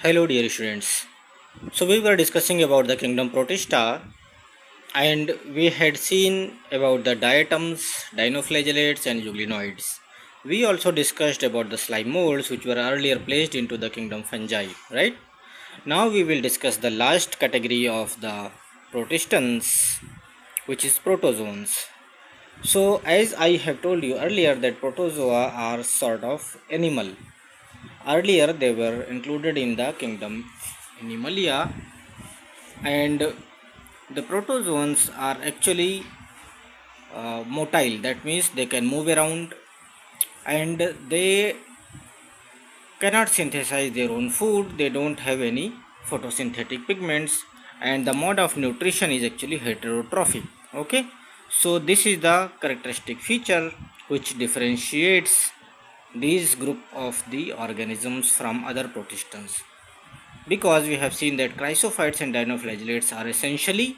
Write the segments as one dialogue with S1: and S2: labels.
S1: Hello, dear students. So, we were discussing about the kingdom Protista, and we had seen about the diatoms, dinoflagellates, and euglenoids. We also discussed about the slime molds, which were earlier placed into the kingdom fungi, right? Now, we will discuss the last category of the protistans, which is protozoans. So, as I have told you earlier, that protozoa are sort of animal. Earlier, they were included in the kingdom Animalia, and the protozoans are actually motile. That means they can move around and they cannot synthesize their own food. They don't have any photosynthetic pigments, and the mode of nutrition is actually heterotrophic. Okay, so this is the characteristic feature which differentiates these group of the organisms from other protistans, because we have seen that chrysophytes and dinoflagellates are essentially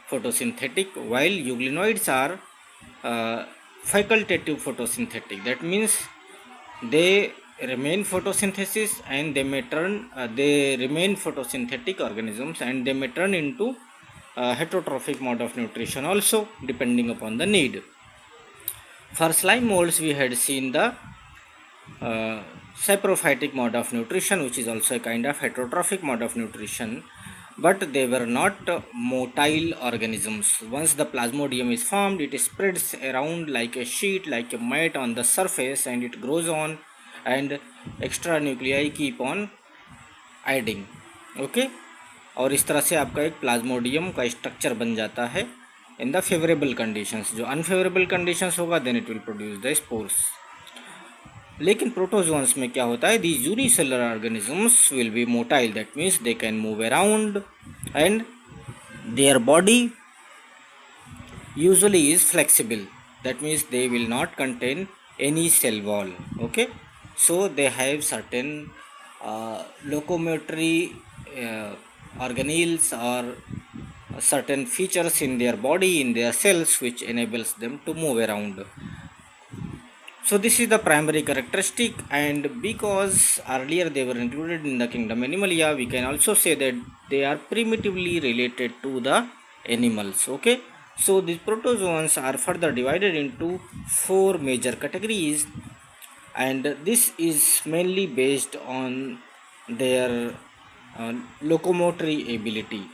S1: photosynthetic, while euglenoids are uh, facultative photosynthetic. That means they remain photosynthesis and they remain photosynthetic organisms, and they may turn into heterotrophic mode of nutrition also, depending upon the need. For slime molds, we had seen the uh, saprophytic mode of nutrition, which is also a kind of heterotrophic mode of nutrition, but they were not motile organisms. Once the plasmodium is formed, it spreads around like a sheet, like a mat on the surface, and it grows on, and extra nuclei keep on adding. Okay, और इस तरह से आपका एक Plasmodium का structure बन जाता है इन द फेवरेबल कंडीशंस. जो अनफेवरेबल कंडीशंस होगा, then it will produce the spores. लेकिन प्रोटोजोन्स में क्या होता है, these unicellular organisms will be motile. That means they can move around and their body usually is flexible. That means they will not contain any cell wall. Okay, so they have certain locomotory organelles or certain features in their body, in their cells, which enables them to move around. So this is the primary characteristic, and because earlier they were included in the kingdom Animalia, we can also say that they are primitively related to the animals. Okay, so these protozoans are further divided into four major categories, and this is mainly based on their locomotory ability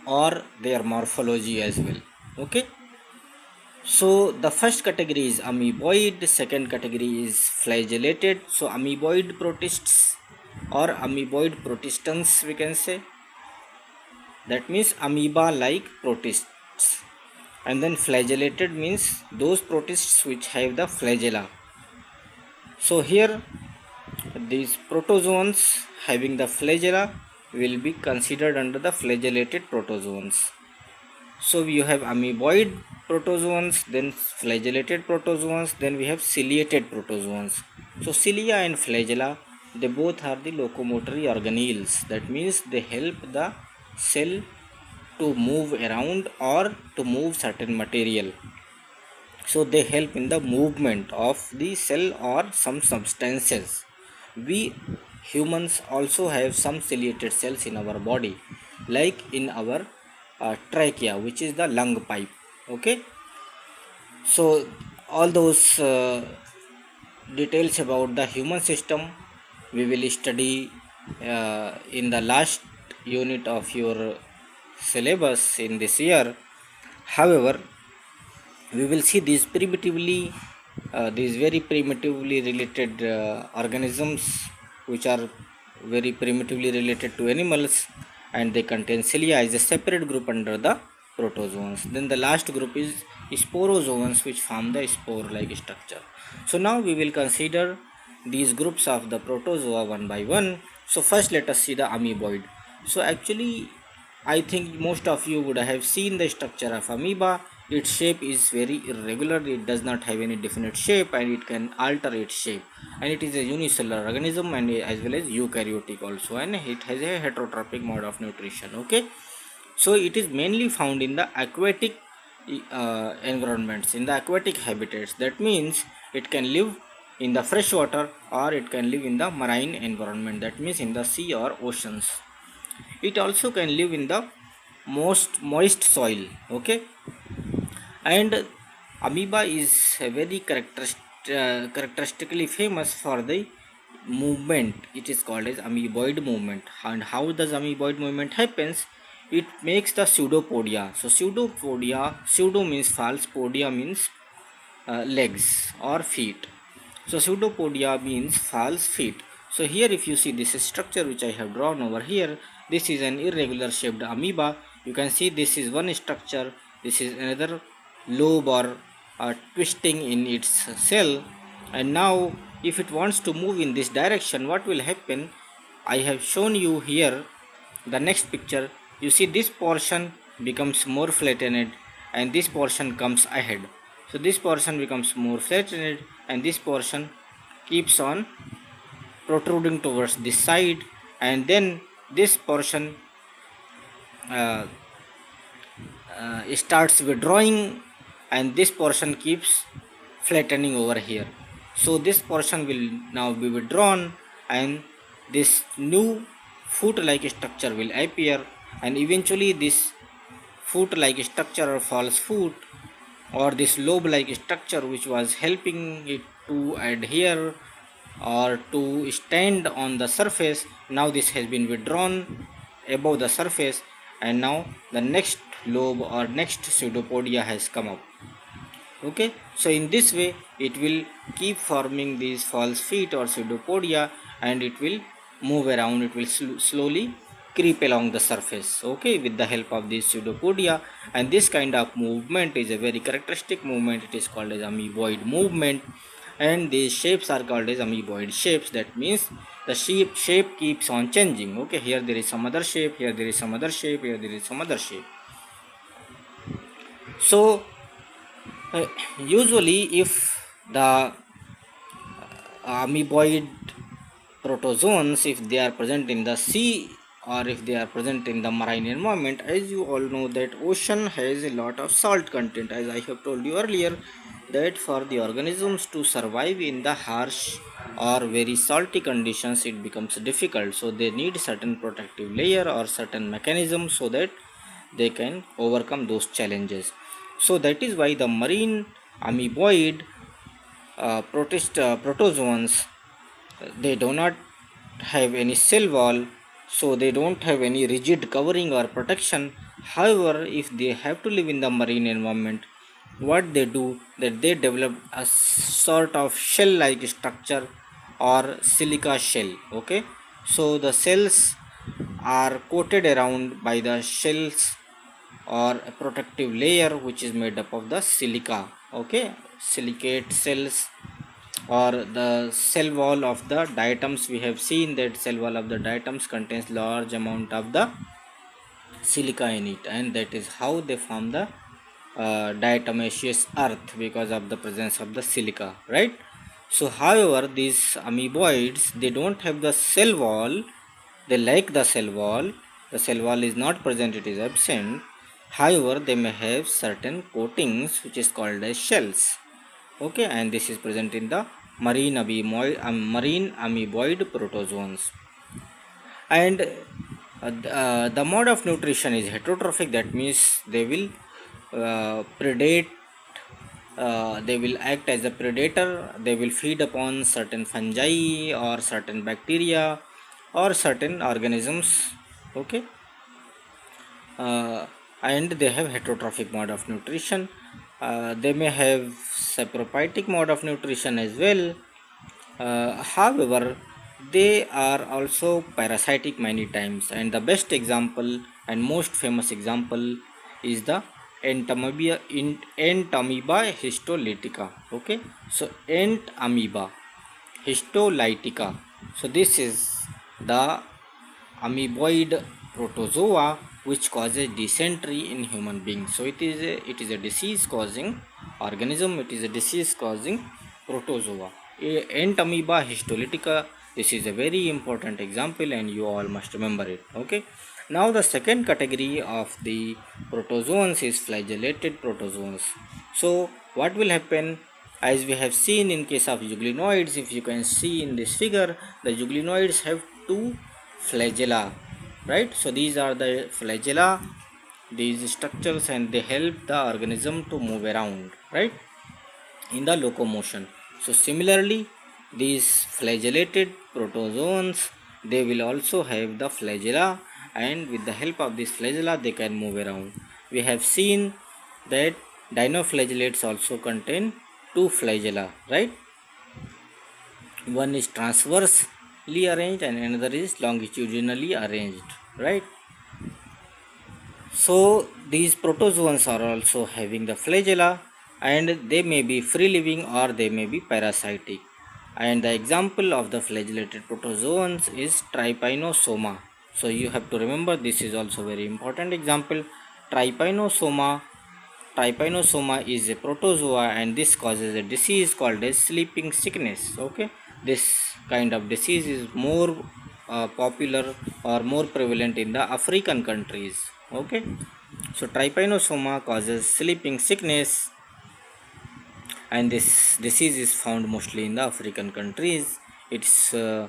S1: or their morphology as well. Okay, so the first category is amoeboid, second category is flagellated. So amoeboid protists or amoeboid protistans, we can say. That means amoeba like protists. And then flagellated means those protists which have the flagella. So here these protozoans having the flagella will be considered under the flagellated protozoans. So you have amoeboid protozoans, then flagellated protozoans, then we have ciliated protozoans. So cilia and flagella, they both are the locomotory organelles. That means they help the cell to move around or to move certain material. So they help in the movement of the cell or some substances. We humans also have some ciliated cells in our body, like in our trachea, which is the lung pipe. Okay, so all those details about the human system we will study in the last unit of your syllabus in this year. However, we will see these very primitively related organisms, which are very primitively related to animals, and they contain cilia as a separate group under the protozoans. Then the last group is sporozoans, which form the spore like structure. So now we will consider these groups of the protozoa one by one. So first let us see the amoeboid. So actually, I think most of you would have seen the structure of amoeba. Its shape is very irregular, it does not have any definite shape, and it can alter its shape. And it is a unicellular organism, and as well as eukaryotic also, and it has a heterotrophic mode of nutrition. Okay, so it is mainly found in the aquatic environments, in the aquatic habitats. That means it can live in the fresh water, or it can live in the marine environment, that means in the sea or oceans. It also can live in the most moist soil. Okay, and amoeba is a very characteristically famous for the movement. It is called as amoeboid movement. And how does amoeboid movement happens? It makes the pseudopodia. So pseudo means false, podia means legs or feet. So pseudopodia means false feet. So here if you see this structure which I have drawn over here, this is an irregular shaped amoeba. You can see this is one structure, this is another lobe or twisting in its cell. And now if it wants to move in this direction, what will happen? I have shown you here the next picture. You see this portion becomes more flattened and this portion comes ahead. So this portion becomes more flattened and this portion keeps on protruding towards this side, and then this portion uh, starts withdrawing and this portion keeps flattening over here. So this portion will now be withdrawn and this new foot like structure will appear, and eventually this foot like structure or false foot or this lobe like structure which was helping it to adhere or to stand on the surface, now this has been withdrawn above the surface, and now the next lobe or next pseudopodia has come up. Okay, so in this way it will keep forming these false feet or pseudopodia and it will move around, it will slowly creep along the surface, okay, with the help of these pseudopodia. And this kind of movement is a very characteristic movement. It is called as amoeboid movement, and these shapes are called as amoeboid shapes. That means the shape keeps on changing. Okay, here there is some other shape, here there is some other shape, here there is some other shape. So usually if the amoeboid protozoans, if they are present in the sea or if they are present in the marine environment, as you all know that ocean has a lot of salt content. As I have told you earlier, that for the organisms to survive in the harsh or very salty conditions, it becomes difficult. So they need certain protective layer or certain mechanism so that they can overcome those challenges. So that is why the marine amoeboid protozoans, they do not have any cell wall, so they don't have any rigid covering or protection. However, if they have to live in the marine environment, what they do, that they develop a sort of shell like structure or silica shell. Okay, so the cells are coated around by the shells or a protective layer which is made up of the silica. Okay, silicate cells or the cell wall of the diatoms. We have seen that cell wall of the diatoms contains large amount of the silica in it, and that is how they form the diatomaceous earth, because of the presence of the silica, right? So however, these amoeboids, they don't have the cell wall, they lack the cell wall. The cell wall is not present, it is absent. However, they may have certain coatings which is called as shells. Okay, and this is present in the marine amoeboid protozoans. And the mode of nutrition is heterotrophic. That means they will predate, they will act as a predator. They will feed upon certain fungi or certain bacteria or certain organisms. Okay, and they have heterotrophic mode of nutrition. They may have saprophytic mode of nutrition as well. However, they are also parasitic many times, and the best example and most famous example is the Entamoeba histolytica. Okay, so Entamoeba histolytica. So this is the amoeboid protozoa which causes dysentery in human beings. So it is a disease causing organism, it is a disease causing protozoa. Entamoeba histolytica, this is a very important example and you all must remember it. Okay, now the second category of the protozoans is flagellated protozoans. So what will happen? As we have seen in case of euglenoids, if you can see in this figure, the euglenoids have two flagella, right? So these are the flagella, these structures, and they help the organism to move around, right, in the locomotion. So similarly, these flagellated protozoans, they will also have the flagella, and with the help of this flagella they can move around. We have seen that dinoflagellates also contain two flagella, right? One is transversely arranged and another is longitudinally arranged, right? So these protozoans are also having the flagella, and they may be free living or they may be parasitic. And the example of the flagellated protozoans is Trypanosoma. So you have to remember, this is also very important example. Trypanosoma Trypanosoma is a protozoa, and this causes a disease called as sleeping sickness. Okay, this kind of disease is more popular or more prevalent in the African countries. Okay, so Trypanosoma causes sleeping sickness, and this disease is found mostly in the African countries. It's uh,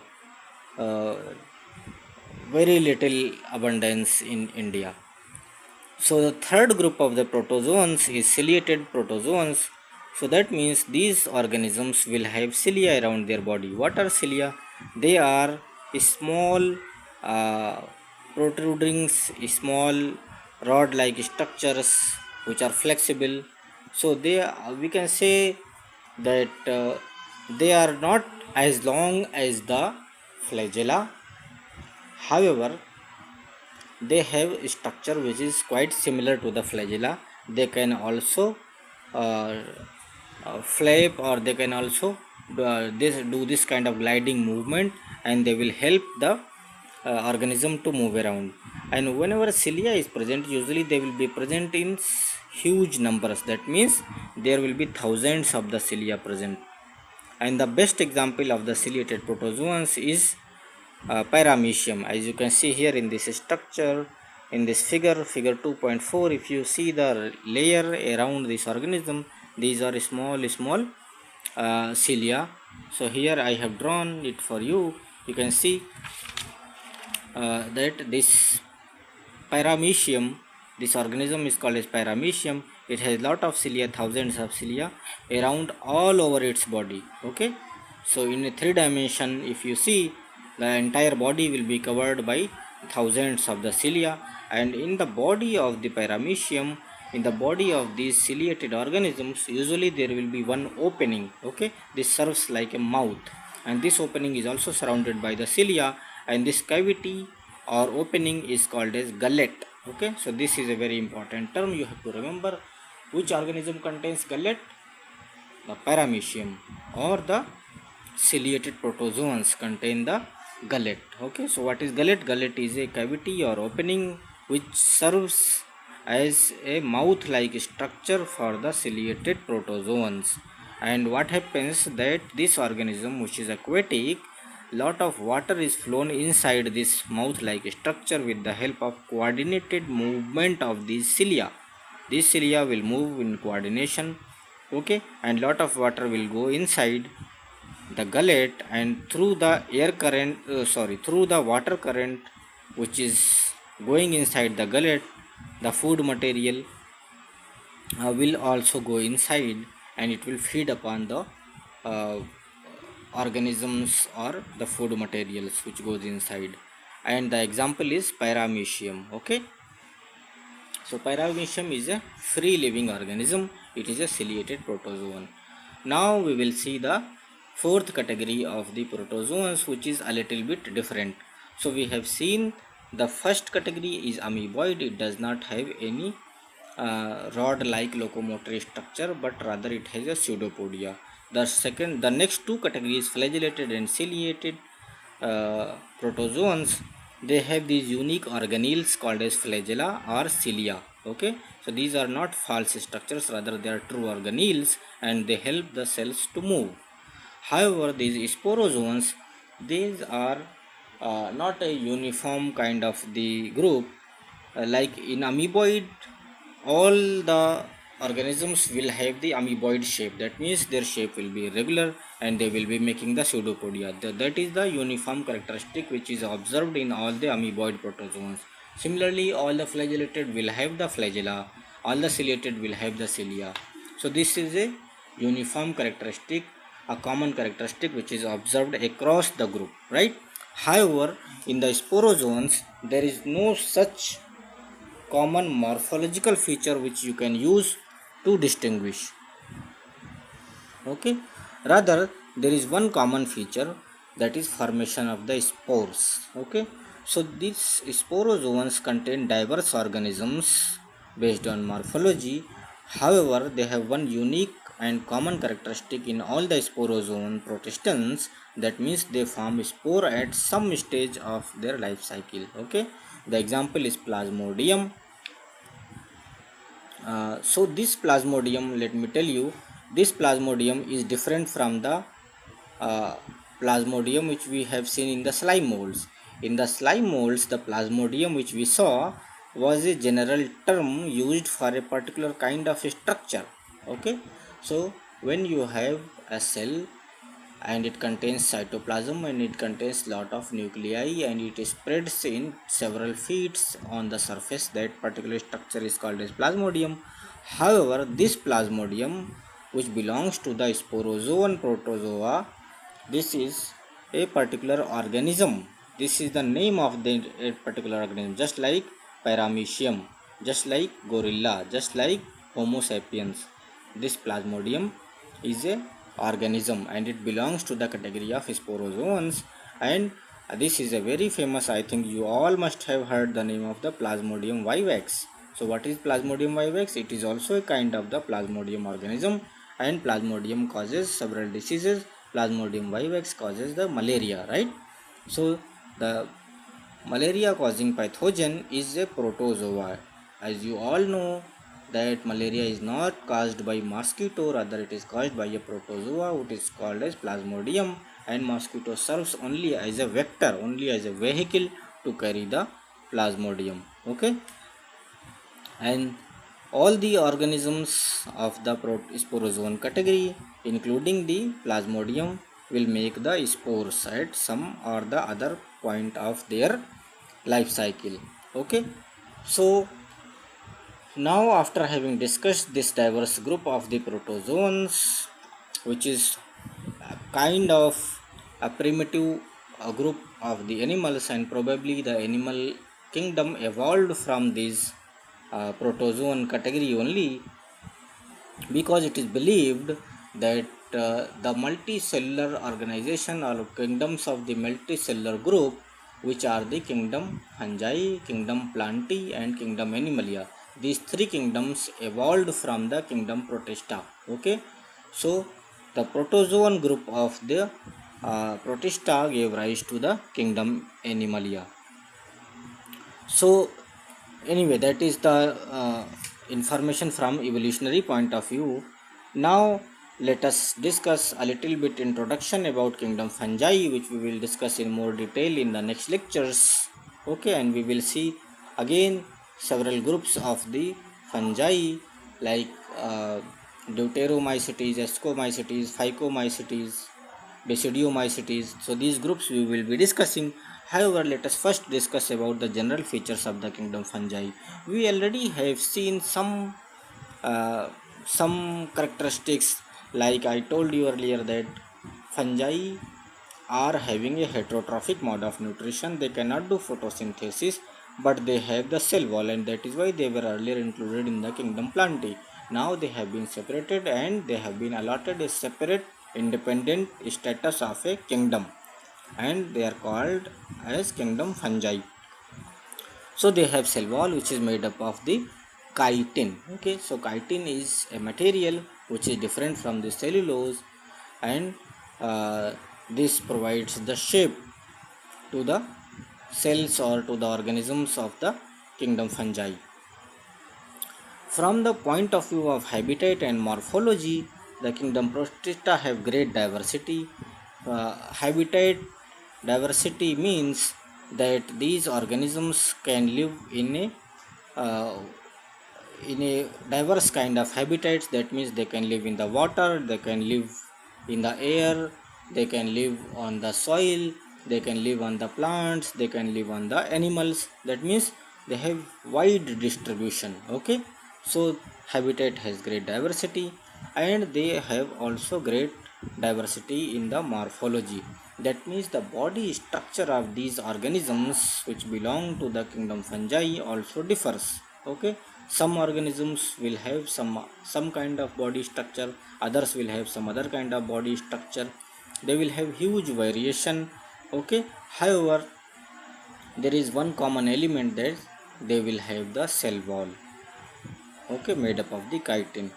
S1: very little abundance in India. So the third group of the protozoans is ciliated protozoans. So that means these organisms will have cilia around their body. What are cilia? They are small uh, protruding, small rod-like structures which are flexible. So we can say that they are not as long as the flagella. However, they have a structure which is quite similar to the flagella. They can also uh, flap, or they can also do this kind of gliding movement, and they will help the organism to move around. And whenever cilia is present, usually they will be present in huge numbers. That means there will be thousands of the cilia present. And the best example of the ciliated protozoans is Paramecium. As you can see here in this structure, in this figure 2.4, if you see the layer around this organism, these are small cilia. So here I have drawn it for you. You can see that this Paramecium, this organism is called as Paramecium. It has lot of cilia, thousands of cilia around all over its body. Okay, so in a 3 dimension, if you see, the entire body will be covered by thousands of the cilia, and in the body of the Paramecium, in the body of these ciliated organisms, usually there will be one opening. Okay, this serves like a mouth, and this opening is also surrounded by the cilia, and this cavity or opening is called as gullet. Okay, so this is a very important term. You have to remember which organism contains gullet. The Paramecium or the ciliated protozoans contain the gullet. Okay, so what is gullet? Gullet is a cavity or opening which serves as a mouth like structure for the ciliated protozoans. And what happens that this organism, which is aquatic, lot of water is flown inside this mouth like structure with the help of coordinated movement of these cilia. These cilia will move in coordination. Okay, and lot of water will go inside the gullet, and through the through the water current which is going inside the gullet, the food material will also go inside, and it will feed upon the uh, organisms or the food materials which goes inside. And the example is Paramecium. Okay, so Paramecium is a free living organism. It is a ciliated protozoan. Now we will see the fourth category of the protozoans, which is a little bit different. So we have seen the first category is amoeboid. It does not have any rod-like locomotor structure, but rather it has a pseudopodia. The next two categories, flagellated and ciliated protozoans, they have these unique organelles called as flagella or cilia. Okay, so these are not false structures, rather they are true organelles, and they help the cells to move. However, these sporozoans, these are not a uniform kind of the group. Like in amoeboid, all the organisms will have the amoeboid shape. That means their shape will be irregular and they will be making the pseudopodia. That is the uniform characteristic which is observed in all the amoeboid protozoans. Similarly, all the flagellated will have the flagella, all the ciliated will have the cilia. So this is a uniform characteristic, a common characteristic which is observed across the group, right? However, in the sporozoans, there is no such common morphological feature which you can use to distinguish. Okay, rather there is one common feature, that is formation of the spores. Okay, so these sporozoans contain diverse organisms based on morphology. However, they have one unique and common characteristic in all the sporozoan protistans. That means they form spore at some stage of their life cycle. Okay, the example is plasmodium. So this plasmodium, let me tell you, this plasmodium is different from the uh, plasmodium which we have seen in the slime molds. In the slime molds, the plasmodium which we saw was a general term used for a particular kind of structure. Okay, so when you have a cell and it contains cytoplasm and it contains lot of nuclei and it spreads in several feet on the surface, that particular structure is called as plasmodium. However, this plasmodium which belongs to the sporozoan protozoa, this is a particular organism. This is the name of the a particular organism, just like paramecium, just like gorilla, just like homo sapiens. This plasmodium is a organism and it belongs to the category of sporozoans. And this is a very famous, I think you all must have heard the name of the plasmodium vivax. So what is plasmodium vivax? It is also a kind of the plasmodium organism, and plasmodium causes several diseases. Plasmodium vivax causes the malaria, right? So the malaria causing pathogen is a protozoa. As you all know that malaria is not caused by mosquito, rather it is caused by a protozoa which is called as plasmodium, and mosquito serves only as a vector, only as a vehicle to carry the plasmodium. Okay, and all the organisms of the sporozoan category including the plasmodium will make the spores at some or the other point of their life cycle. Okay, so now after having discussed this diverse group of the protozoans, which is a kind of a primitive group of the animals, and probably the animal kingdom evolved from these protozoan category only, because it is believed that the multicellular organization or kingdoms of the multicellular group, which are the kingdom fungi, kingdom plantae and kingdom animalia, these three kingdoms evolved from the kingdom protista. Okay, so the protozoan group of the protista gave rise to the kingdom animalia. So anyway, that is the information from evolutionary point of view. Now let us discuss a little bit introduction about kingdom fungi, which we will discuss in more detail in the next lectures. Okay, and we will see again several groups of the fungi like deuteromycetes, ascomycetes, phycomycetes, basidiomycetes. So these groups we will be discussing. However, let us first discuss about the general features of the kingdom fungi. We already have seen uh, some characteristics, like I told you earlier that fungi are having a heterotrophic mode of nutrition. They cannot do photosynthesis, but they have the cell wall, and that is why they were earlier included in the kingdom plantae. Now they have been separated and they have been allotted a separate independent status of a kingdom, and they are called as kingdom fungi. So they have cell wall which is made up of the chitin. Okay, so chitin is a material which is different from the cellulose, and this provides the shape to the cells or to the organisms of the kingdom fungi. From the point of view of habitat and morphology, the kingdom protista have great diversity. Habitat diversity means that these organisms can live uh, in a diverse kind of habitats. That means they can live in the water, they can live in the air, they can live on the soil, they can live on the plants, they can live on the animals. That means they have wide distribution. Okay, so habitat has great diversity, and they have also great diversity in the morphology. That means the body structure of these organisms which belong to the kingdom fungi also differs. Okay, some organisms will have some kind of body structure, others will have some other kind of body structure. They will have huge variation. Okay, however, there is one common element, that they will have the cell wall, okay, made up of the chitin.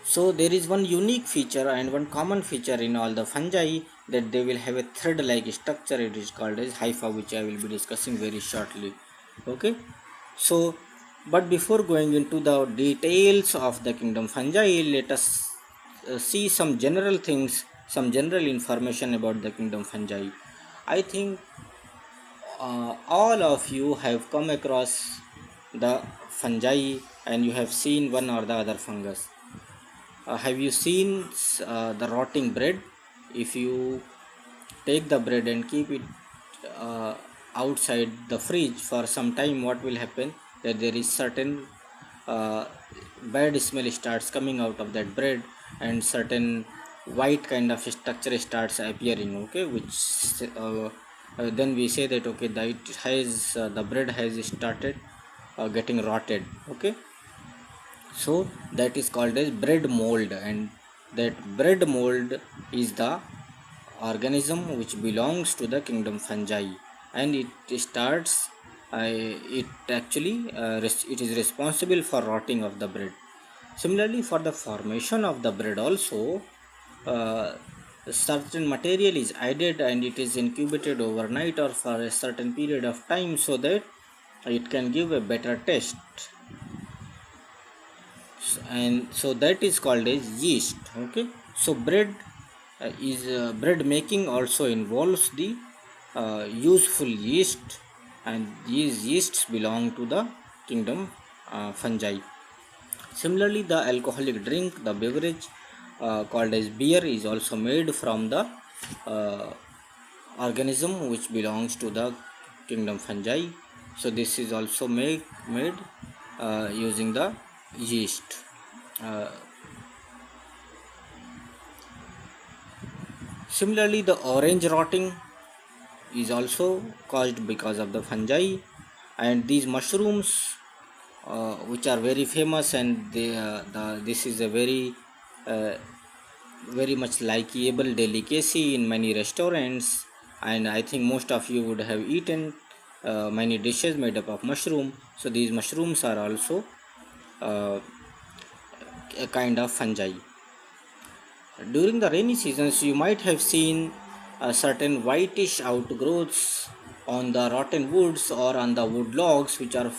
S1: So there is one unique feature and one common feature in all the fungi, that they will have a thread-like structure. It is called as hypha, which I will be discussing very shortly. Okay. So, but before going into the details of the kingdom fungi, let us see some general things, some general information about the kingdom fungi. I think all of you have come across the fungi and you have seen one or the other fungus. Have you seen the rotting bread? If you take the bread and keep it uh, outside the fridge for some time, what will happen? That there is certain uh, bad smell starts coming out of that bread, and certain white kind of structure starts appearing. Okay, which then we say that okay, that it has the bread has started getting rotted. Okay, so that is called as bread mold, and that bread mold is the organism which belongs to the kingdom fungi, and it starts it actually it is responsible for rotting of the bread. Similarly, for the formation of the bread also, uh, certain material is added and it is incubated overnight or for a certain period of time, so that it can give a better taste. And so that is called as yeast. Okay, so bread is bread making also involves the useful yeast, and these yeasts belong to the kingdom fungi. Similarly, the alcoholic drink, the beverage called as beer, is also made from the uh, organism which belongs to the kingdom fungi. So this is also made using the yeast. uh, Similarly, the orange rotting is also caused because of the fungi, and these mushrooms, which are very famous, and this is a uh, very much likeable delicacy in many restaurants, and I think most of you would have eaten many dishes made up of mushroom. So these mushrooms are also uh, a kind of fungi. During the rainy seasons, you might have seen certain whitish outgrowths on the rotten woods or on the wood logs, which are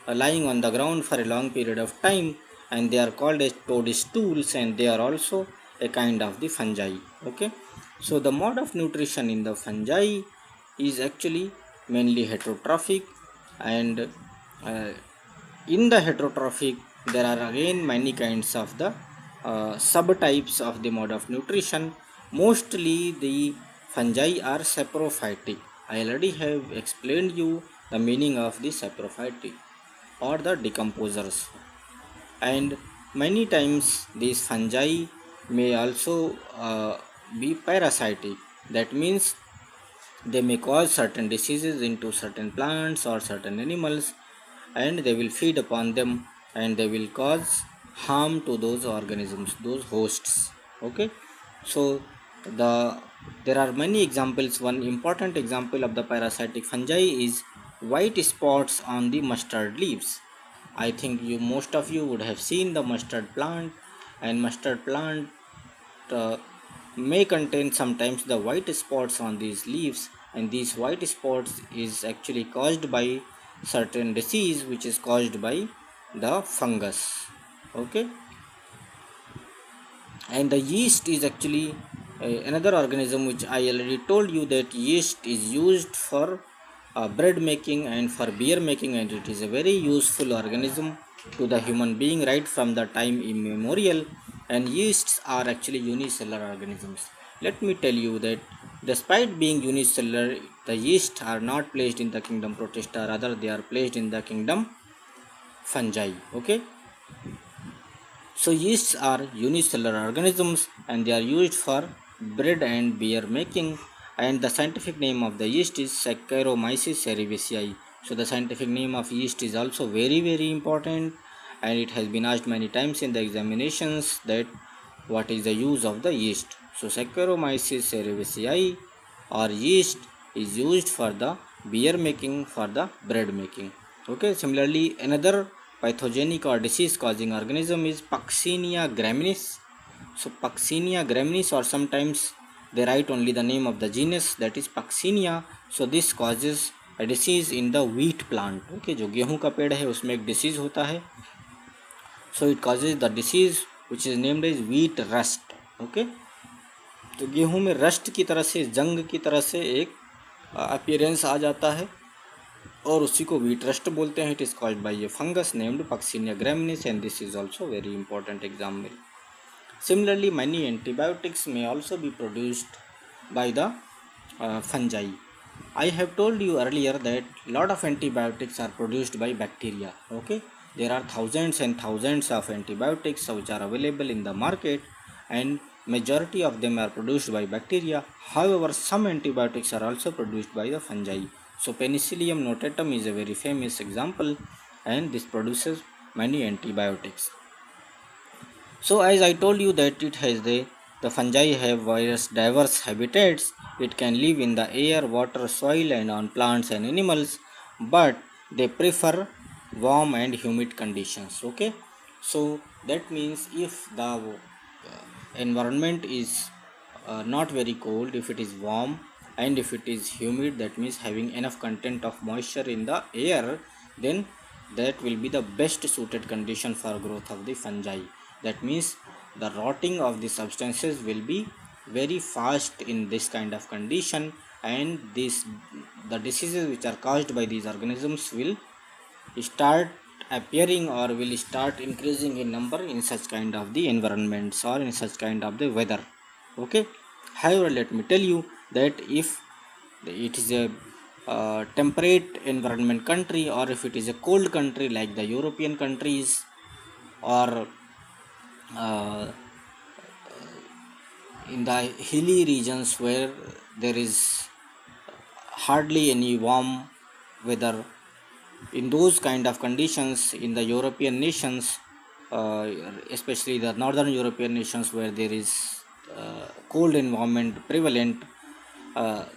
S1: lying on the ground for a long period of time, and they are called as toadstools, and they are also a kind of the fungi. Okay, so the mode of nutrition in the fungi is actually mainly heterotrophic, and uh, in the heterotrophic, there are again many kinds of the subtypes of the mode of nutrition. Mostly the fungi are saprophytic. I already have explained you the meaning of the saprophytic or the decomposers. And many times these fungi may also be parasitic. That means they may cause certain diseases into certain plants or certain animals, and they will feed upon them, and they will cause harm to those organisms, those hosts. Okay, so the there are many examples. One important example of the parasitic fungi is white spots on the mustard leaves. I think you most of you would have seen the mustard plant, and mustard plant uh, may contain sometimes the white spots on these leaves, and these white spots is actually caused by certain disease which is caused by the fungus. Okay, and the yeast is actually another organism which I already told you that yeast is used for bread making and for beer making, and it is a very useful organism to the human being right from the time immemorial. And yeasts are actually unicellular organisms. Let me tell you that despite being unicellular, the yeasts are not placed in the kingdom Protista, rather they are placed in the kingdom fungi. Okay, so yeasts are unicellular organisms and they are used for bread and beer making. And the scientific name of the yeast is Saccharomyces cerevisiae. So the scientific name of yeast is also very important, and it has been asked many times in the examinations that what is the use of the yeast. So Saccharomyces cerevisiae or yeast is used for the beer making, for the bread making. Okay, similarly another pathogenic or disease causing organism is Puccinia graminis. So Puccinia graminis, or sometimes they write only the name of the genus, that is Puccinia. So this causes a disease in the wheat plant. Okay, जो गेहूं का पेड़ है उसमें एक disease होता है. So it causes the disease which is named as wheat rust. Okay, तो गेहूं में रस्ट की तरह से, जंग की तरह से एक अपीयरेंस आ जाता है और उसी को wheat rust बोलते हैं. It is called by A fungus named Puccinia graminis, and this is also very important example. Similarly, many antibiotics may also be produced by the fungi. I have told you earlier that lot of antibiotics are produced by bacteria. Okay, there are thousands and thousands of antibiotics which are available in the market, and majority of them are produced by bacteria. However, some antibiotics are also produced by the fungi. So Penicillium notatum is a very famous example, and this produces many antibiotics. So as I told you that it has the fungi have various diverse habitats. It can live in the air, water, soil and on plants and animals, but they prefer warm and humid conditions. Okay, so that means if the environment is not very cold, if it is warm and if it is humid, that means having enough content of moisture in the air, then that will be the best suited condition for growth of the fungi. That means the rotting of the substances will be very fast in this kind of condition, and the diseases which are caused by these organisms will start appearing or will start increasing in number in such kind of the environments or in such kind of the weather. Okay, however, let me tell you that if it is a temperate environment country, or if it is a cold country like the European countries, or uh, in the hilly regions where there is hardly any warm weather, in those kind of conditions in the European nations, uh, especially the northern European nations where there is cold environment prevalent,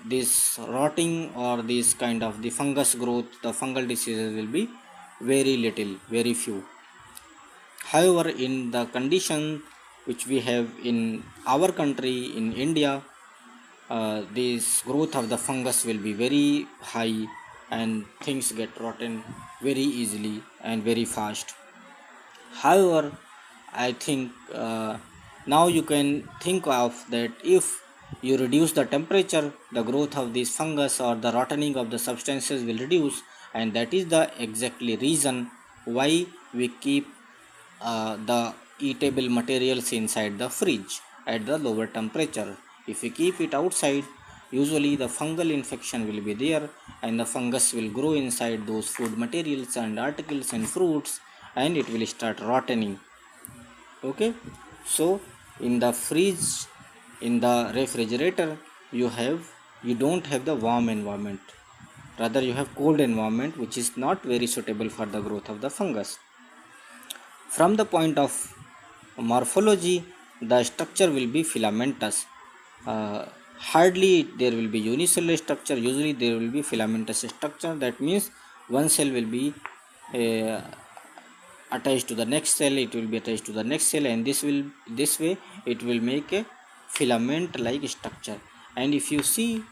S1: this rotting or this kind of the fungus growth, the fungal diseases will be very little, very few. However, in the condition which we have in our country, in India, this growth of the fungus will be very high and things get rotten very easily and very fast. However, I think now you can think of that if you reduce the temperature, the growth of this fungus or the rotting of the substances will reduce, and that is the exactly reason why we keep the eatable materials inside the fridge at the lower temperature. If we keep it outside, usually the fungal infection will be there and the fungus will grow inside those food materials and articles and fruits, and it will start rotting. Okay, so in the fridge, in the refrigerator, you don't have the warm environment, rather you have cold environment which is not very suitable for the growth of the fungus. From the point of morphology, the structure will be filamentous. Hardly there will be unicellular structure. Usually there will be filamentous structure. That means one cell will be uh, attached to the next cell. It will be attached to the next cell, and this way it will make a filament-like structure. And if you see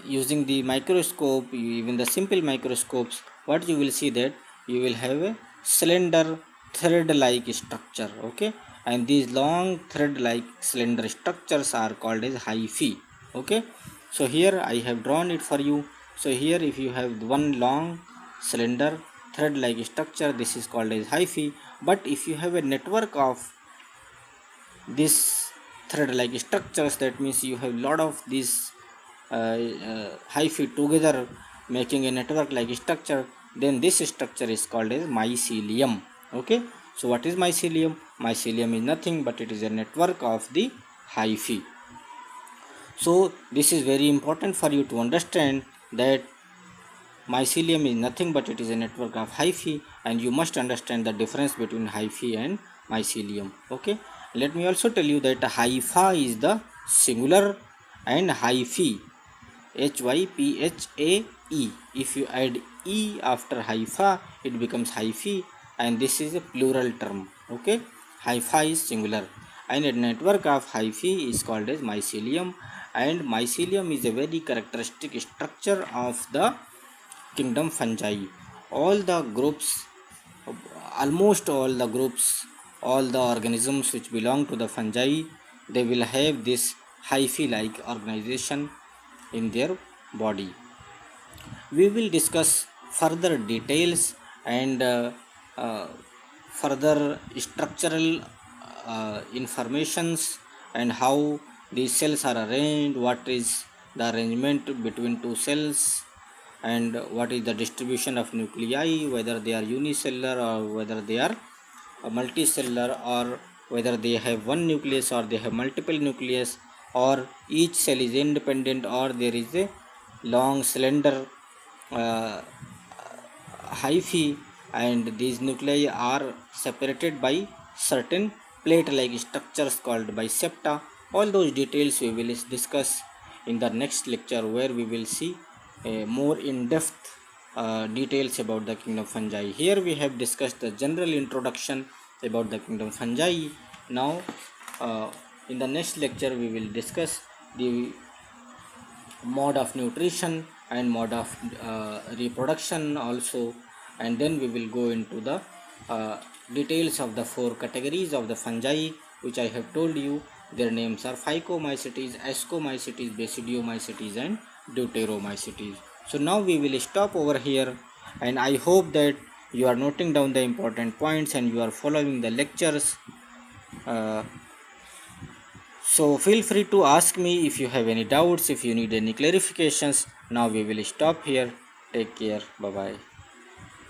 S1: using the microscope, even the simple microscopes, what you will see that you will have a slender thread like structure. Okay, and these long thread like slender structures are called as hyphae. Okay, so here I have drawn it for you. So here if you have one long cylinder thread like structure, this is called as hyphae. But if you have a network of this thread like structures, that means you have lot of these hyphae together making a network like structure, then this structure is called as mycelium. Okay, so what is mycelium? Mycelium is nothing but it is a network of the hyphae. So this is very important for you to understand that mycelium is nothing but it is a network of hyphae, and you must understand the difference between hyphae and mycelium. Okay, let me also tell you that hypha is the singular and hyphae, hyphae, if you add e after hypha it becomes hyphae, and this is a plural term. Okay, hypha is singular and a network of hyphae is called as mycelium, and mycelium is a very characteristic structure of the kingdom fungi. All the groups, almost all the groups, all the organisms which belong to the fungi, they will have this hyphae like organization in their body. We will discuss further details and uh, further structural informations, and how these cells are arranged, what is the arrangement between two cells, and what is the distribution of nuclei, whether they are unicellular or whether they are multicellular, or whether they have one nucleus or they have multiple nucleus, or each cell is independent, or there is a long slender uh, hyphae, and these nuclei are separated by certain plate like structures called by septa. All those details we will discuss in the next lecture, where we will see more in-depth details about the kingdom fungi. Here we have discussed the general introduction about the kingdom fungi. Now uh, in the next lecture we will discuss the mode of nutrition and mode of reproduction also, and then we will go into the details of the four categories of the fungi which I have told you. Their names are Phycomycetes, Ascomycetes, Basidiomycetes and Deuteromycetes. So now we will stop over here, and I hope that you are noting down the important points and you are following the lectures. uh, so feel free to ask me if you have any doubts, if you need any clarifications. Now we will stop here. Take care. Bye bye.